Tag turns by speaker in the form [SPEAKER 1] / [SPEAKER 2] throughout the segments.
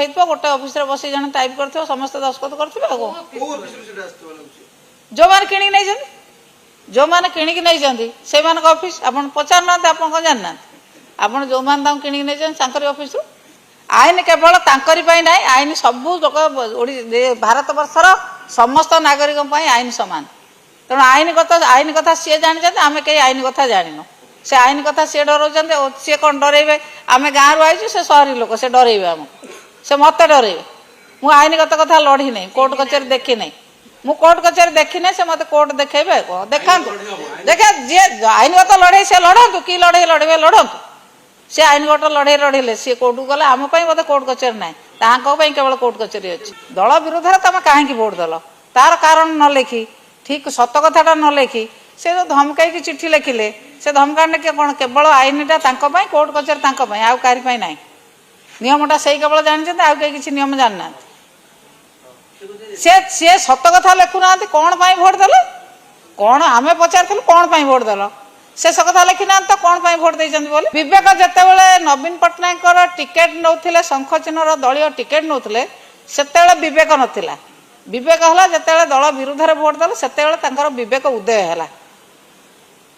[SPEAKER 1] होइतो गोटे ऑफिस रे बसी जण टाइप करथिबो समस्त दस्खत करथिबे आगो जो माने किणी नै जन जो माने किणी कि नै जंदी से मान का ऑफिस आपण पचार ना आपण को जान ना आपण जो मान दाम किणी नै जन सांकरी ऑफिस आईन केवल तांकरी पई नै आईन सब लोक भारत वर्षर समस्त नागरिक पई आईन समान तेणु आईन कथा सी जानी आम कहीं आईन कथा जान से आईन कथा सी डर सी कौन डरइबे आम गाँव आई से सहरी लोक से डरइबे आमको से मत डरइबे मु आईनगत कथा लड़ी नहीं कोर्ट कचेरी देखी नहीं मु कोर्ट कचेरी देखी नहीं से मत कोर्ट देखेबे देखा देखे जी आईनगत लड़े से लड़ू कि लड़े लड़े लड़ू से आईनगत लड़े लड़े सी कोर्ट गला आम मत कोर्ट कचेरी ना केवल कोर्ट कचेरी अच्छी दल विरोध में तुम कहीं वोट देल तार कारण न लिखी ठीक सत कथाटा न लिखी से जो धमकाई चिठी लिखिले से धमकाने के कौन केवल आईनटा कोर्ट कचेरी आउ कहीं ना नियमटा से केवल जानते आउ कहीं किसी नियम जानना सी सत कथा लिखुना कौन भोट देल कौन आम पचार कौन भोट देल शेष कथा लिखी ना तो कौन भोट देते बोले विवेक जिते नवीन पट्टनायक टिकेट नौले शंख चिन्हर दलीय टिकेट नौले से विवेक नाला विवेक है जिते दल विरोध में भोट देल से विवेक उदय है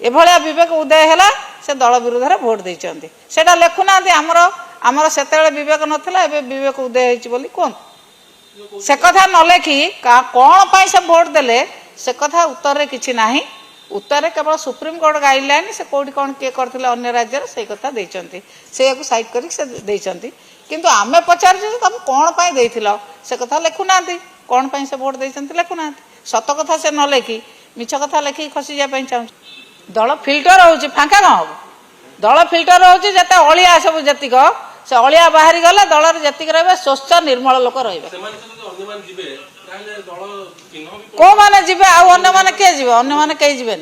[SPEAKER 1] एभलिया विवेक उदय है से दल विरोध में भोट देते से लिखुना आमर आमर से विवेक नाला एवं विवेक उदय होली कहतु से कथा न लिखि कौन से भोट देले से कथा उत्तर किसी ना उत्तर केवल सुप्रीम कोर्ट गाइडलाइन से कौटी कौन किए करते अन्य राज्य से कथा देते से साइड कर किंतु आमे पचार तुम कौन दे से कथा लिखुना कौन से भोट देते लिखुना सत कथा से न लिखि मिछ कथा लिखिक खसी जाए चाहूँ दल फिल्टर हो फांका कौन हम दल फिल्टर होती अलिया सब जी से अलिया बाहरी गले दल जी रे स्वच्छ निर्मल लोक रे कौ मैंने जी आने किए जी अने कहीं जीवे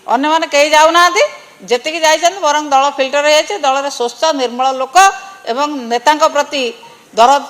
[SPEAKER 1] अने कहीं जाऊना जी जाइए बरं दल फिल्टर हो दल स्वच्छ निर्मल लोक एवं नेता प्रति दरद